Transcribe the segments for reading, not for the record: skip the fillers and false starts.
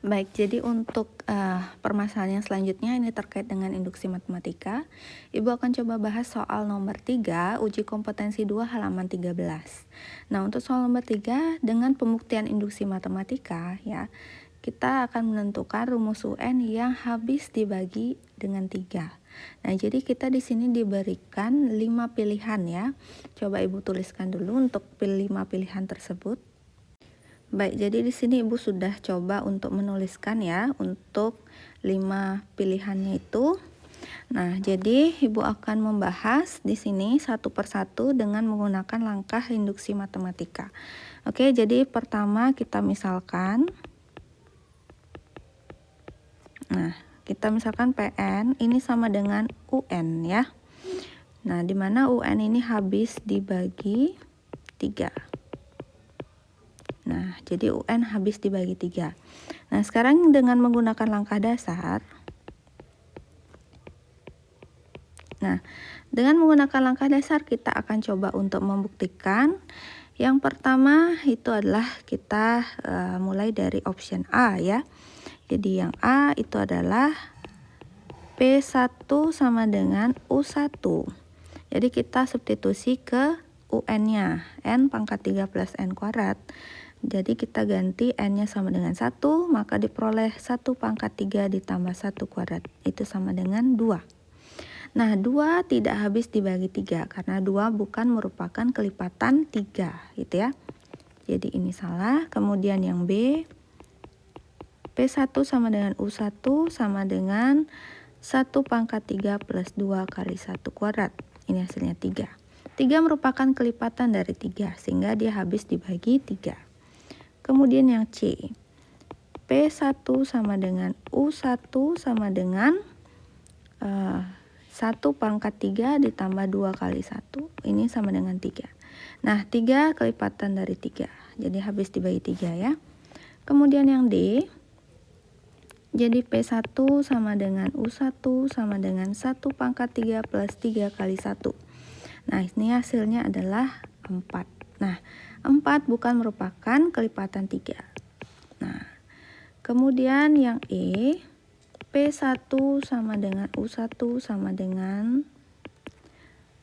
Baik, jadi untuk permasalahan yang selanjutnya ini terkait dengan induksi matematika. Ibu akan coba bahas soal nomor 3, uji kompetensi 2 halaman 13. Nah, untuk soal nomor 3, dengan pembuktian induksi matematika, ya, kita akan menentukan rumus UN yang habis dibagi dengan 3. Nah, jadi kita di sini diberikan 5 pilihan ya. Coba Ibu tuliskan dulu untuk 5 pilihan tersebut. Baik, jadi di sini Ibu sudah coba untuk menuliskan ya untuk 5 pilihannya itu. Nah, jadi Ibu akan membahas di sini satu persatu dengan menggunakan langkah induksi matematika. Oke, jadi pertama kita misalkan. Nah, kita misalkan PN ini sama dengan UN ya. Nah, di mana UN ini habis dibagi 3. Nah, jadi UN habis dibagi 3. Nah, sekarang dengan menggunakan langkah dasar. Nah, dengan menggunakan langkah dasar kita akan coba untuk membuktikan. Yang pertama itu adalah kita mulai dari option A ya. Jadi yang A itu adalah P1 sama dengan U1. Jadi kita substitusi ke UN-nya, N pangkat 3 plus N kuadrat. Jadi kita ganti N-nya sama dengan 1, maka diperoleh 1 pangkat 3 ditambah 1 kuadrat. Itu sama dengan 2. Nah, 2 tidak habis dibagi 3, karena 2 bukan merupakan kelipatan 3, gitu ya. Jadi ini salah. Kemudian yang B, P1 sama dengan U1 sama dengan 1 pangkat 3 plus 2 kali 1 kuadrat. Ini hasilnya 3. 3 merupakan kelipatan dari 3, sehingga dia habis dibagi 3. Kemudian yang C, P1 sama dengan U1 sama dengan 1 pangkat 3 ditambah 2 kali 1. Ini sama dengan 3. Nah, 3 kelipatan dari 3. Jadi habis dibagi 3 ya. Kemudian yang D, jadi P1 sama dengan U1 sama dengan 1 pangkat 3 plus 3 kali 1. Nah, ini hasilnya adalah 4. Nah, 4 bukan merupakan kelipatan 3. Nah, kemudian yang E, P1 sama dengan U1 sama dengan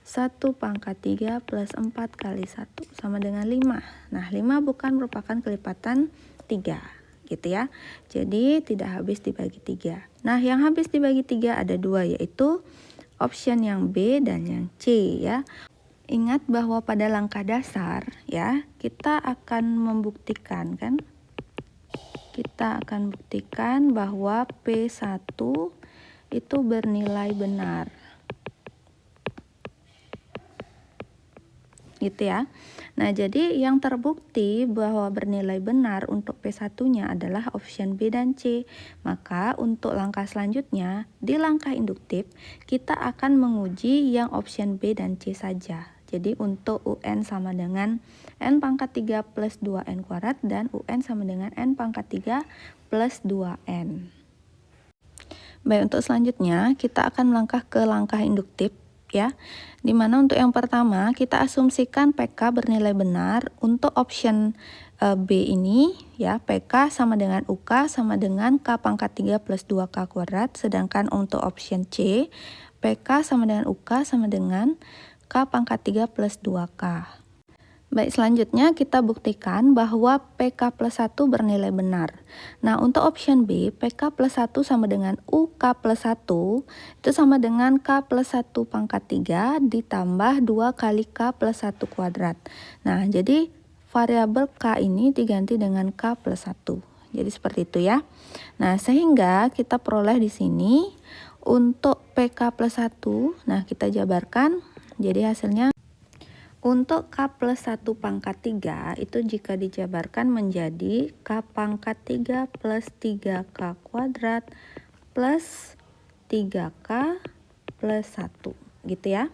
1 pangkat 3 plus 4 kali 1 sama dengan 5. Nah, 5 bukan merupakan kelipatan 3, gitu ya. Jadi tidak habis dibagi 3. Nah, yang habis dibagi 3 ada 2, yaitu option yang B dan yang C ya. Ingat bahwa pada langkah dasar ya, kita akan membuktikan kan? Kita akan buktikan bahwa P1 itu bernilai benar. Gitu ya. Nah, jadi yang terbukti bahwa bernilai benar untuk P1-nya adalah option B dan C. Maka untuk langkah selanjutnya, di langkah induktif, kita akan menguji yang option B dan C saja. Jadi untuk UN sama dengan N pangkat 3 plus 2N kuadrat dan UN sama dengan N pangkat 3 plus 2N. Baik, untuk selanjutnya kita akan melangkah ke langkah induktif ya. Dimana untuk yang pertama kita asumsikan PK bernilai benar untuk option B ini ya, PK sama dengan UK sama dengan K pangkat 3 plus 2K kuadrat. Sedangkan untuk option C, PK sama dengan UK sama dengan K pangkat 3 plus 2K. Baik, selanjutnya kita buktikan bahwa PK plus 1 bernilai benar. Nah, untuk option B, PK plus 1 sama dengan UK plus 1, itu sama dengan K plus 1 pangkat 3 ditambah 2 kali K plus 1 kuadrat. Nah, jadi variabel K ini diganti dengan K plus 1. Jadi seperti itu ya. Nah, sehingga kita peroleh di sini untuk PK plus 1, nah kita jabarkan, jadi hasilnya untuk K plus 1 pangkat 3 itu jika dijabarkan menjadi K pangkat 3 plus 3K kuadrat plus 3K plus 1 gitu ya.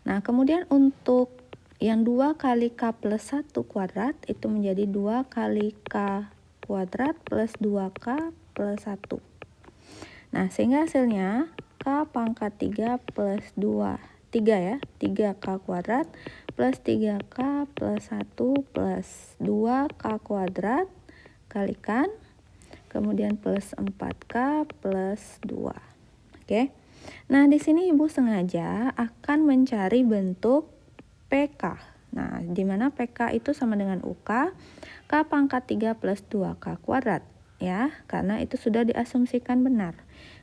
Nah, kemudian untuk yang 2 kali K plus 1 kuadrat itu menjadi 2 kali K kuadrat plus 2K plus 1. Nah, sehingga hasilnya K pangkat 3 plus 2, 3 ya, 3K kuadrat plus 3K plus 1 plus 2K kuadrat kalikan. kemudian plus 4K plus 2. Oke. Nah, di sini Ibu sengaja akan mencari bentuk PK. Nah, di mana PK itu sama dengan UK, K pangkat 3 plus 2K kuadrat. Ya, karena itu sudah diasumsikan benar.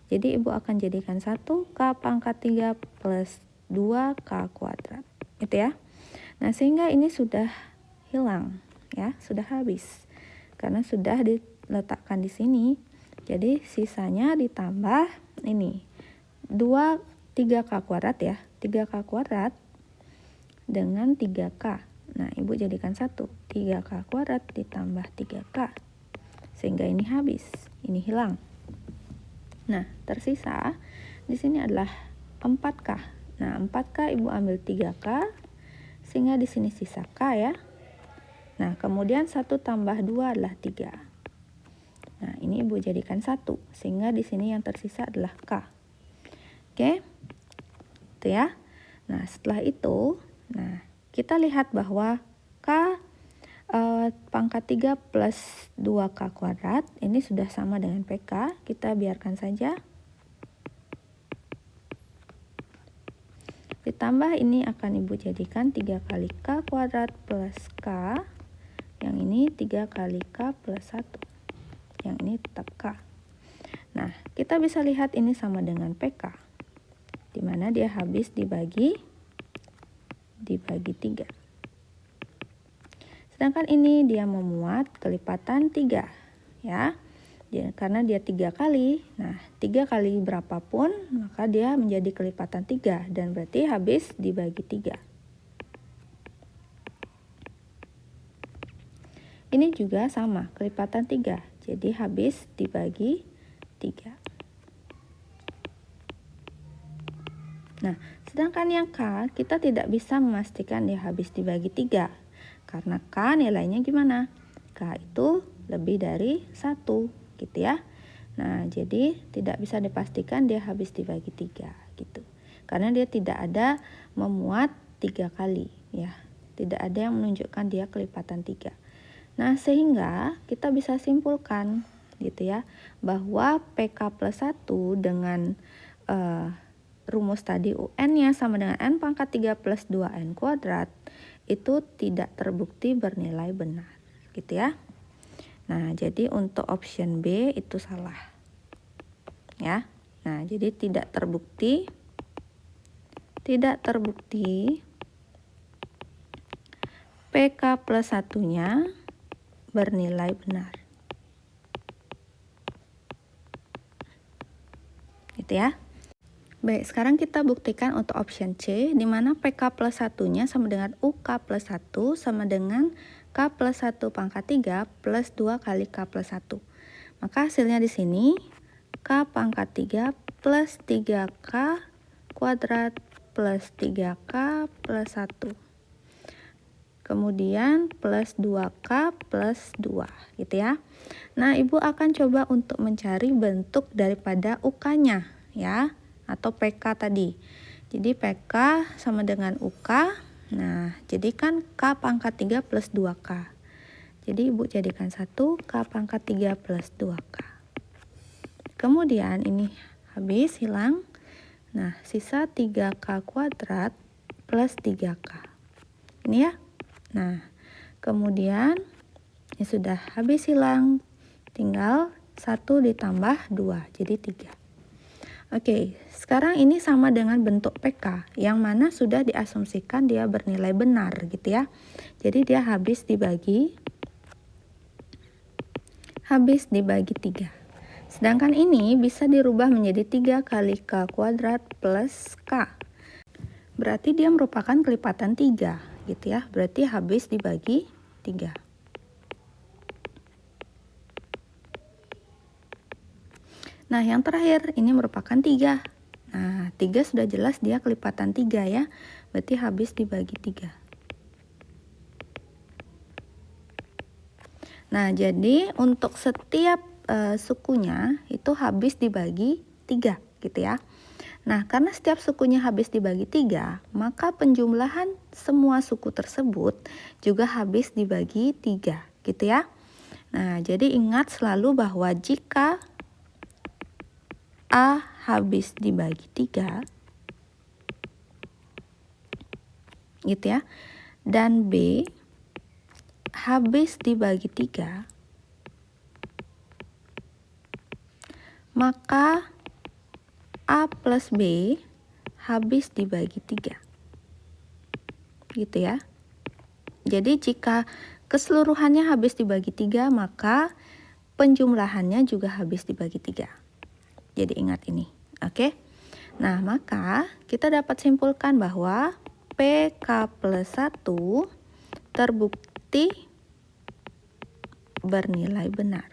Jadi Ibu akan jadikan 1 K pangkat 3 plus 2K kuadrat. Itu ya. Nah, sehingga ini sudah hilang. Ya, sudah habis. Karena sudah diletakkan di sini. Jadi sisanya ditambah ini 3K kuadrat ya, 3K kuadrat dengan 3K. Nah, Ibu jadikan 3K kuadrat ditambah 3K. Sehingga ini habis, ini hilang. Nah, tersisa di sini adalah 4K. Nah, 4K Ibu ambil 3K, sehingga di sini sisa K ya. Nah, kemudian 1 tambah 2 adalah 3. Nah, ini Ibu jadikan 1, sehingga di sini yang tersisa adalah K. Oke, itu ya. Nah, setelah itu, nah kita lihat bahwa K pangkat 3 plus 2K kuadrat ini sudah sama dengan PK. Kita biarkan saja. Ditambah ini akan Ibu jadikan 3 kali K kuadrat plus K. Yang ini 3 kali K plus 1. Yang ini tetap K. Nah, kita bisa lihat ini sama dengan PK. Di mana dia habis dibagi 3. Sedangkan ini dia memuat kelipatan 3 ya. Karena dia 3 kali. Nah, 3 kali berapapun maka dia menjadi kelipatan 3 dan berarti habis dibagi 3. Ini juga sama, kelipatan 3. Jadi habis dibagi 3. Nah, sedangkan yang K kita tidak bisa memastikan dia habis dibagi 3. Karena K nilainya gimana? K itu lebih dari 1 gitu ya. Nah, jadi tidak bisa dipastikan dia habis dibagi 3 gitu. Karena dia tidak ada memuat 3 kali ya. Tidak ada yang menunjukkan dia kelipatan 3. Nah, sehingga kita bisa simpulkan gitu ya, bahwa PK plus 1 dengan rumus tadi UN-nya sama dengan N pangkat 3 plus 2N kuadrat itu tidak terbukti bernilai benar gitu ya. Nah, jadi untuk option B itu salah ya. Nah, jadi tidak terbukti PK plus 1-nya bernilai benar gitu ya. Baik, sekarang kita buktikan untuk option C, di mana PK plus 1-nya sama dengan UK plus 1 sama dengan K plus 1 pangkat 3 plus 2 kali K plus 1. Maka hasilnya di sini K pangkat 3 plus 3K kuadrat plus 3K plus 1. Kemudian plus 2K plus 2 gitu ya. Nah, Ibu akan coba untuk mencari bentuk daripada UK-nya ya, atau PK tadi. Jadi PK sama dengan UK. Nah, jadi kan K pangkat 3 plus 2K. Jadi Ibu jadikan 1 K pangkat 3 plus 2K. Kemudian ini habis hilang. Nah, sisa 3K kuadrat plus 3K. Ini ya. Nah, kemudian ini sudah habis hilang. Tinggal 1 ditambah 2, jadi 3. Oke, sekarang ini sama dengan bentuk PK, yang mana sudah diasumsikan dia bernilai benar gitu ya. Jadi dia habis dibagi 3. Sedangkan ini bisa dirubah menjadi 3 kali K kuadrat plus K. Berarti dia merupakan kelipatan 3 gitu ya. Berarti habis dibagi 3. Nah, yang terakhir ini merupakan 3. Nah, 3 sudah jelas dia kelipatan 3 ya. Berarti habis dibagi 3. Nah, jadi untuk setiap sukunya itu habis dibagi 3 gitu ya. Nah, karena setiap sukunya habis dibagi 3, maka penjumlahan semua suku tersebut juga habis dibagi 3 gitu ya. Nah, jadi ingat selalu bahwa jika A habis dibagi 3, gitu ya, dan B habis dibagi 3, maka A plus B habis dibagi 3. Gitu ya. Jadi jika keseluruhannya habis dibagi 3, maka penjumlahannya juga habis dibagi 3. Jadi ingat ini, oke? Nah, maka kita dapat simpulkan bahwa PK plus 1 terbukti bernilai benar.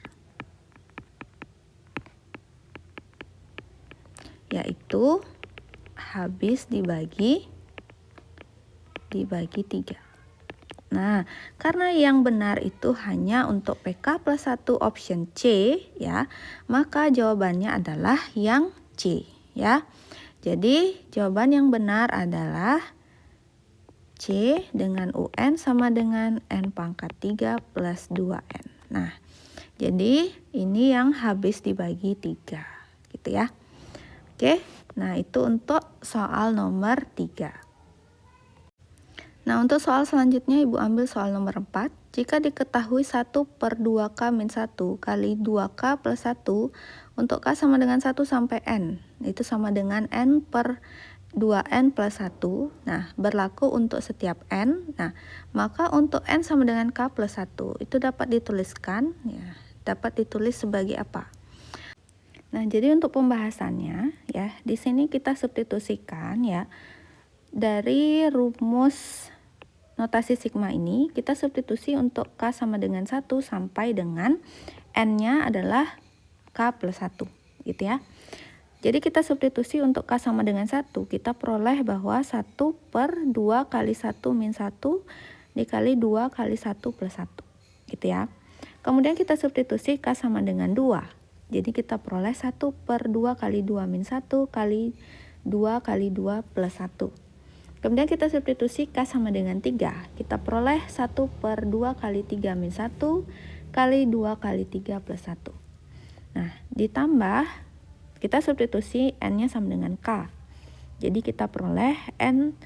Yaitu habis dibagi 3. Nah, karena yang benar itu hanya untuk PK plus 1 option C ya, maka jawabannya adalah yang C ya. Jadi jawaban yang benar adalah C dengan UN sama dengan N pangkat 3 plus 2N. Nah, jadi ini yang habis dibagi 3 gitu ya. Oke, nah itu untuk soal nomor 3. Nah, untuk soal selanjutnya Ibu ambil soal nomor 4. Jika diketahui 1/2K min 1 kali 2K plus 1 untuk K sama dengan 1 sampai N. Itu sama dengan N per 2N plus 1. Nah, berlaku untuk setiap N. Nah, maka untuk N sama dengan K plus 1 itu dapat dituliskan, ya, dapat ditulis sebagai apa? Nah, jadi untuk pembahasannya, ya, di sini kita substitusikan, ya, dari rumus notasi sigma ini, kita substitusi untuk K sama dengan 1 sampai dengan N-nya adalah K plus 1, gitu ya. Jadi kita substitusi untuk K sama dengan 1, kita peroleh bahwa 1/2 kali 1 min 1 dikali 2 kali 1 plus 1, gitu ya. Kemudian kita substitusi K sama dengan 2, jadi kita peroleh 1/2 kali 2 min 1 kali 2 kali 2 plus 1. Kemudian kita substitusi K sama dengan 3. Kita peroleh 1/2 kali 3 min 1 kali 2 kali 3 plus 1. Nah, ditambah kita substitusi N-nya sama dengan K. Jadi kita peroleh N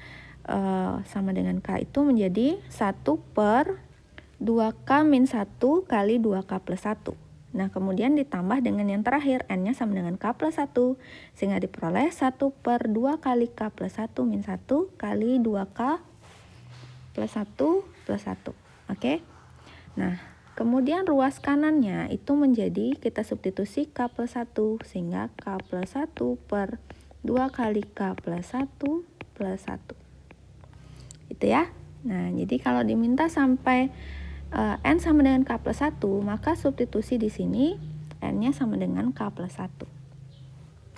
sama dengan K itu menjadi 1/2K min 1 kali 2K plus 1. Nah, kemudian ditambah dengan yang terakhir, N-nya sama dengan K plus 1, sehingga diperoleh 1/2 kali K plus 1 min 1 kali 2K plus 1 plus 1. Oke? Nah, kemudian ruas kanannya itu menjadi, kita substitusi K plus 1, sehingga K plus 1/2 kali K plus 1 plus 1. Itu ya. Nah, jadi kalau diminta sampai N sama dengan K plus 1, maka substitusi di sini N-nya sama dengan K plus 1.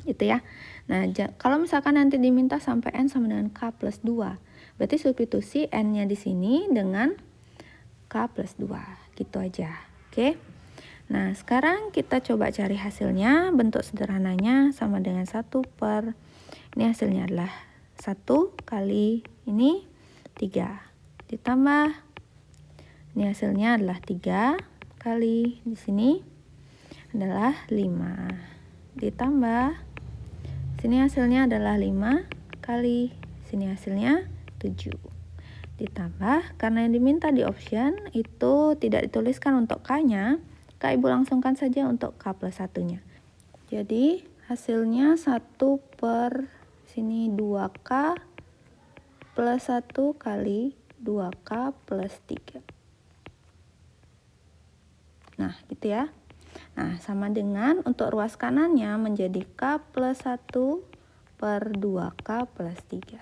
Itu ya. Nah, kalau misalkan nanti diminta sampai N sama dengan K plus 2, berarti substitusi N-nya di sini dengan K plus 2. Gitu aja. Oke. Nah, sekarang kita coba cari hasilnya. Bentuk sederhananya sama dengan 1/, ini hasilnya adalah 1 kali ini 3. Ditambah, ini hasilnya adalah 3 kali di sini adalah 5. Ditambah, sini hasilnya adalah 5 kali sini hasilnya 7. Ditambah, karena yang diminta di option itu tidak dituliskan untuk K-nya, Ibu langsungkan saja untuk K plus 1-nya. Jadi, hasilnya 1/, sini 2K plus 1 kali 2K plus 3. Nah, gitu ya. Nah, sama dengan untuk ruas kanannya menjadi K plus 1/2K plus 3.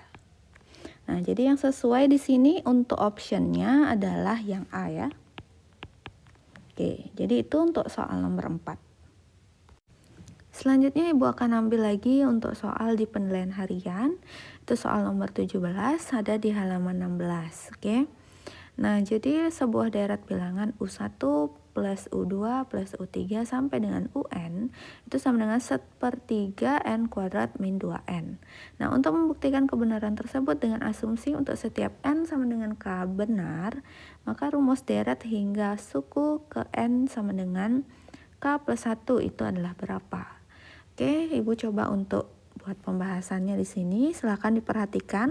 Nah, jadi yang sesuai di sini untuk optionnya adalah yang A ya. Oke, jadi itu untuk soal nomor 4. Selanjutnya Ibu akan ambil lagi untuk soal di penilaian harian. Itu soal nomor 17, ada di halaman 16. Oke. Nah, jadi sebuah deret bilangan U1 plus U2 plus U3 sampai dengan UN itu sama dengan 1/3 N kuadrat min 2N. Nah, untuk membuktikan kebenaran tersebut dengan asumsi untuk setiap N sama dengan K benar, maka rumus deret hingga suku ke N sama dengan K plus 1 itu adalah berapa? Oke, Ibu coba untuk buat pembahasannya di sini, silakan diperhatikan.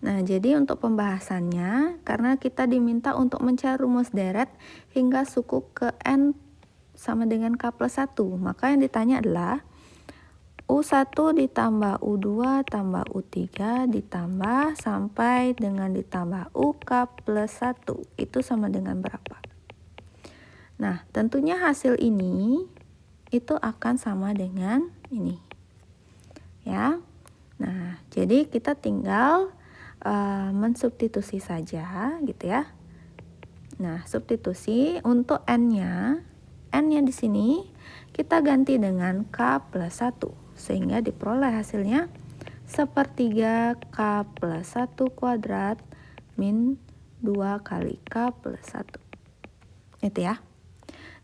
Nah, jadi untuk pembahasannya, karena kita diminta untuk mencari rumus deret hingga suku ke N sama dengan K plus 1, maka yang ditanya adalah U1 ditambah U2 tambah U3 ditambah sampai dengan ditambah UK plus 1, itu sama dengan berapa? Nah, tentunya hasil ini itu akan sama dengan ini. Ya. Nah, jadi kita tinggal mensubstitusi saja gitu ya. Nah, substitusi untuk N-nya di sini kita ganti dengan K plus 1 sehingga diperoleh hasilnya 1/3 K plus 1 kuadrat min 2 kali K plus 1. Itu ya.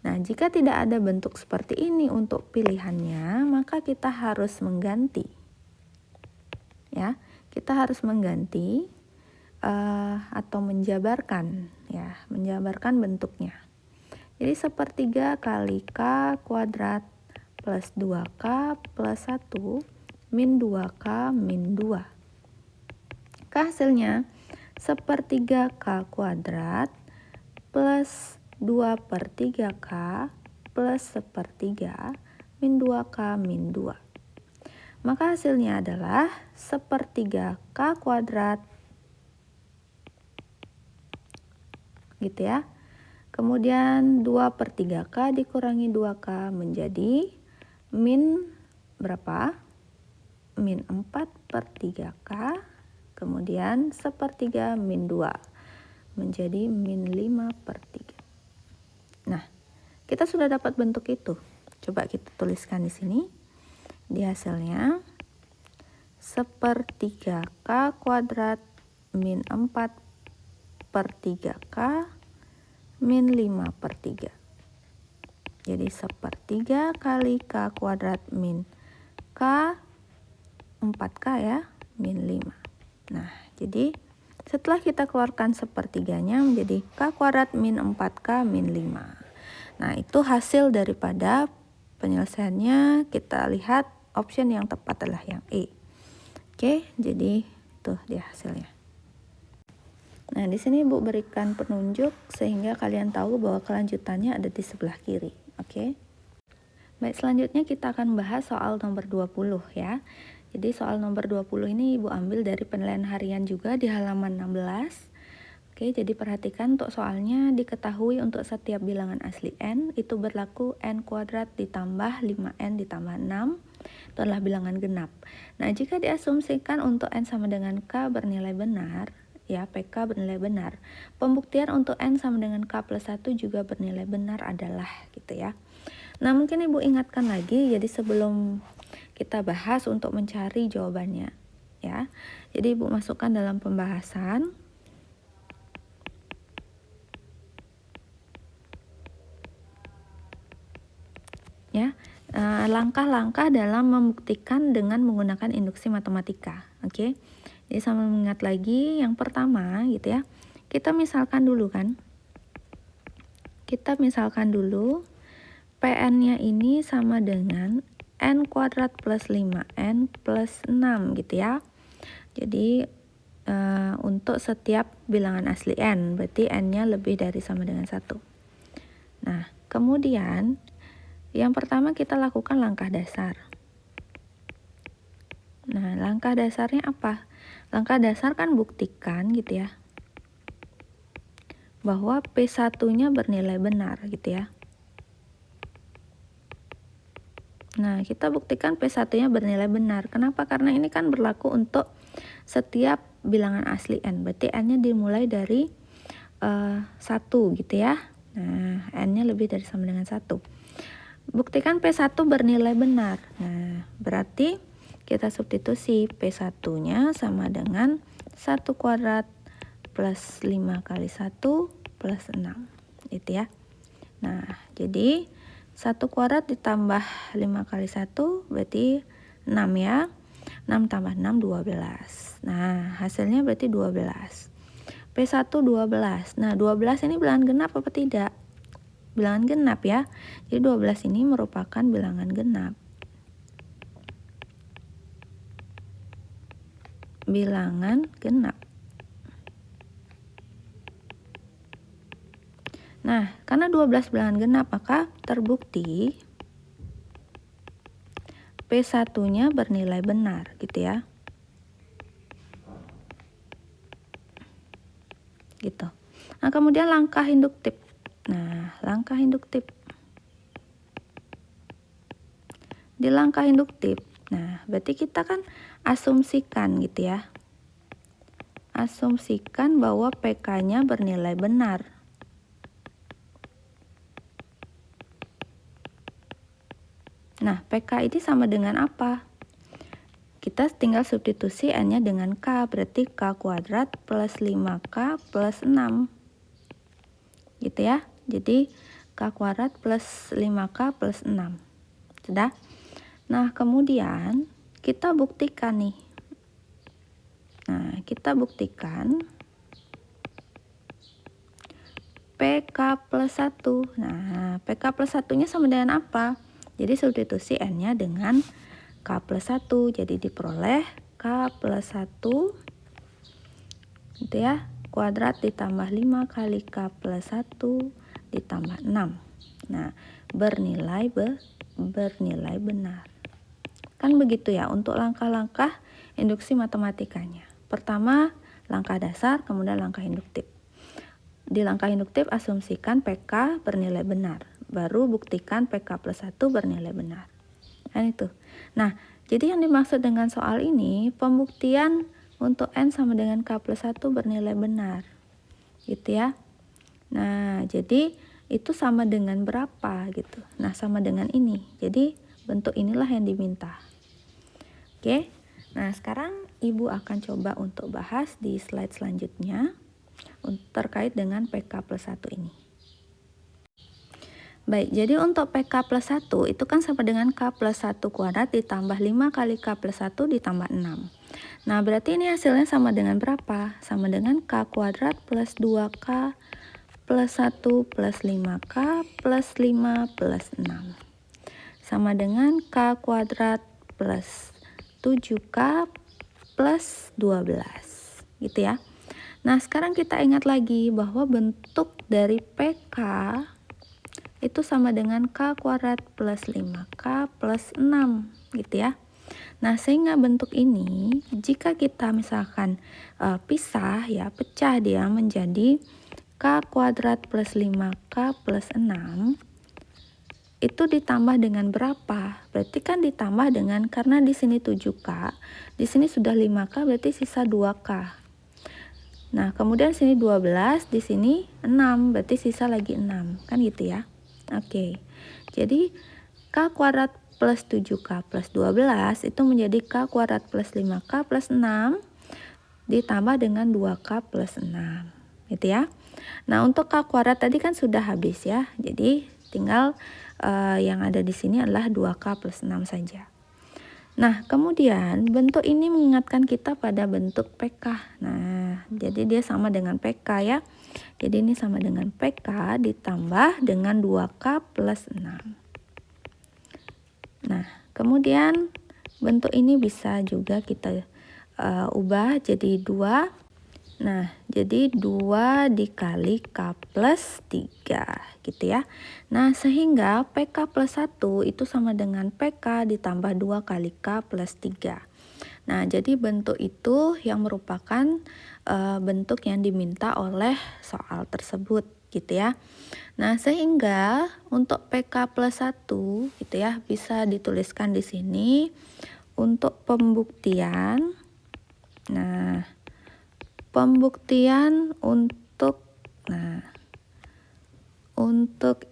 Nah, jika tidak ada bentuk seperti ini untuk pilihannya, maka kita harus mengganti. Ya, kita harus mengganti atau menjabarkan bentuknya. Jadi 1/3 kali K kuadrat plus 2K plus 1 min 2K min 2. Hasilnya 1/3 K kuadrat plus 2/3K plus 1/3 min 2K min 2. Maka hasilnya adalah 1/3 K kuadrat gitu ya. Kemudian 2/3K dikurangi 2K menjadi min berapa? Min 4/3K. Kemudian 1/3 min 2 menjadi min 5/3. Nah, kita sudah dapat bentuk itu. Coba kita tuliskan di sini. Di hasilnya 1/3K kuadrat min 4/3K min 5/3. Jadi 1/3 kali K kuadrat min K 4K ya, min 5. Nah, jadi setelah kita keluarkan 1/3-nya menjadi K kuadrat min 4K min 5. Nah, itu hasil daripada penyelesaiannya. Kita lihat option yang tepat adalah yang E. Oke, jadi itu dia hasilnya. Nah, di sini Ibu berikan penunjuk sehingga kalian tahu bahwa kelanjutannya ada di sebelah kiri. Oke. Baik, selanjutnya kita akan bahas soal nomor 20 ya. Jadi soal nomor 20 ini Ibu ambil dari penilaian harian juga di halaman 16. Oke, jadi perhatikan untuk soalnya diketahui untuk setiap bilangan asli N itu berlaku N kuadrat ditambah 5N ditambah 6. Itu adalah bilangan genap. Nah, jika diasumsikan untuk N sama dengan K bernilai benar, ya PK bernilai benar, pembuktian untuk N sama dengan K plus 1 juga bernilai benar adalah gitu ya. Nah, mungkin Ibu ingatkan lagi, jadi sebelum kita bahas untuk mencari jawabannya ya. Jadi Ibu masukkan dalam pembahasan. Ya, langkah-langkah dalam membuktikan dengan menggunakan induksi matematika. Oke. Jadi sambil mengingat lagi, yang pertama gitu ya. Kita misalkan dulu PN-nya ini sama dengan N kuadrat plus 5N plus 6 gitu ya. Jadi untuk setiap bilangan asli N, berarti N-nya lebih dari sama dengan 1. Nah, kemudian yang pertama kita lakukan langkah dasar. Nah, langkah dasarnya apa? Langkah dasar kan buktikan gitu ya, bahwa P1-nya bernilai benar gitu ya. Nah, kita buktikan P1-nya bernilai benar. Kenapa? Karena ini kan berlaku untuk setiap bilangan asli N. Berarti N-nya dimulai dari 1 gitu ya. Nah, N-nya lebih dari sama dengan 1. Buktikan P1 bernilai benar. Nah, berarti kita substitusi P1-nya sama dengan 1 kuadrat plus 5 kali 1 plus 6. Itu ya. Nah, jadi 1 kuadrat ditambah 5 kali 1 berarti 6 ya. 6 tambah 6, 12. Nah, hasilnya berarti 12. P1 12. Nah, 12 ini bilangan genap apa tidak? Bilangan genap ya. Jadi 12 ini merupakan bilangan genap. Bilangan genap. Nah, karena 12 bilangan genap, maka terbukti P1-nya bernilai benar, gitu ya. Gitu. Nah, kemudian langkah induktif. Nah, langkah induktif. Di langkah induktif, nah, berarti kita kan asumsikan gitu ya. Asumsikan bahwa PK-nya bernilai benar. Nah, PK ini sama dengan apa? Kita tinggal substitusi N-nya dengan K, berarti K kuadrat plus 5K plus 6. Gitu ya. Jadi, K kuadrat plus 5K plus 6. Sudah? Nah, kemudian kita buktikan nih. Nah, kita buktikan PK plus 1. Nah, PK plus 1-nya sama dengan apa? Jadi substitusi N-nya dengan K plus 1. Jadi diperoleh K plus 1 gitu ya, kuadrat ditambah 5 kali K plus 1 ditambah 6. Nah, bernilai benar. Kan begitu ya untuk langkah-langkah induksi matematikanya. Pertama, langkah dasar, kemudian langkah induktif. Di langkah induktif asumsikan PK bernilai benar. Baru buktikan PK plus 1 bernilai benar. Kan itu. Nah, jadi yang dimaksud dengan soal ini, pembuktian untuk N sama dengan K plus 1 bernilai benar. Gitu ya. Nah, jadi itu sama dengan berapa gitu. Nah, sama dengan ini. Jadi bentuk inilah yang diminta. Oke. Nah, sekarang Ibu akan coba untuk bahas di slide selanjutnya terkait dengan PK plus 1 ini. Baik, jadi untuk PK plus 1 itu kan sama dengan K plus 1 kuadrat ditambah 5 kali K plus 1 ditambah 6. Nah, berarti ini hasilnya sama dengan berapa? Sama dengan K kuadrat plus 2K plus 1 plus 5K plus 5 plus 6. Sama dengan K kuadrat plus 7K plus 12. Gitu ya. Nah, sekarang kita ingat lagi bahwa bentuk dari PK itu sama dengan K kuadrat plus 5K plus 6, gitu ya. Nah, sehingga bentuk ini, jika kita misalkan pisah ya, pecah dia menjadi K kuadrat plus 5K plus 6, itu ditambah dengan berapa? Berarti kan ditambah dengan, karena di sini 7K, di sini sudah 5K, berarti sisa 2K. Nah, kemudian sini 12, di sini 6, berarti sisa lagi 6, kan gitu ya. Oke, jadi K kuadrat plus 7K plus 12 itu menjadi K kuadrat plus 5K plus 6 ditambah dengan 2K plus 6, gitu ya. Nah, untuk K kuadrat tadi kan sudah habis ya, jadi tinggal yang ada di sini adalah 2K plus 6 saja. Nah, kemudian bentuk ini mengingatkan kita pada bentuk PK. Nah, jadi dia sama dengan PK ya. Jadi ini sama dengan PK ditambah dengan 2K plus 6. Nah, kemudian bentuk ini bisa juga kita ubah jadi 2. Nah, jadi 2 dikali K plus 3 gitu ya. Nah, sehingga PK plus 1 itu sama dengan PK ditambah 2 kali K plus 3. Nah, jadi bentuk itu yang merupakan bentuk yang diminta oleh soal tersebut gitu ya. Nah, sehingga untuk PK plus 1 gitu ya bisa dituliskan di sini untuk pembuktian. Nah, pembuktian untuk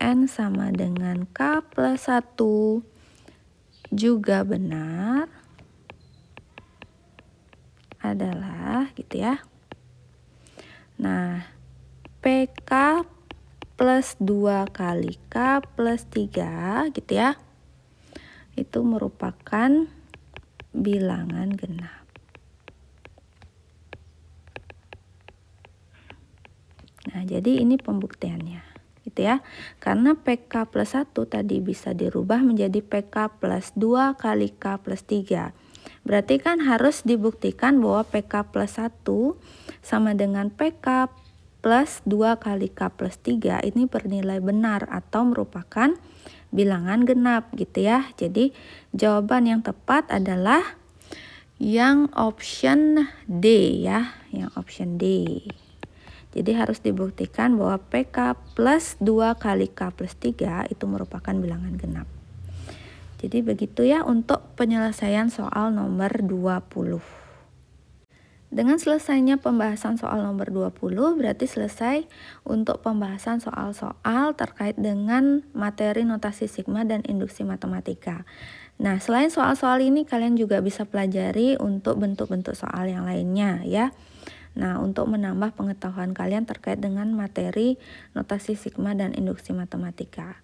N sama dengan K plus 1 juga benar adalah gitu ya. Nah, PK plus 2 kali K plus 3 gitu ya. Itu merupakan bilangan genap. Nah, jadi ini pembuktiannya, gitu ya. Karena PK plus 1 tadi bisa dirubah menjadi PK plus 2 kali K plus 3. Berarti kan harus dibuktikan bahwa PK plus 1 sama dengan PK plus 2 kali K plus 3 ini bernilai benar atau merupakan bilangan genap, gitu ya. Jadi jawaban yang tepat adalah yang option D ya, yang option D. Jadi harus dibuktikan bahwa PK plus 2 kali K plus 3 itu merupakan bilangan genap. Jadi begitu ya untuk penyelesaian soal nomor 20. Dengan selesainya pembahasan soal nomor 20 berarti selesai untuk pembahasan soal-soal terkait dengan materi notasi sigma dan induksi matematika. Nah, selain soal-soal ini kalian juga bisa pelajari untuk bentuk-bentuk soal yang lainnya ya. Nah, untuk menambah pengetahuan kalian terkait dengan materi notasi sigma dan induksi matematika.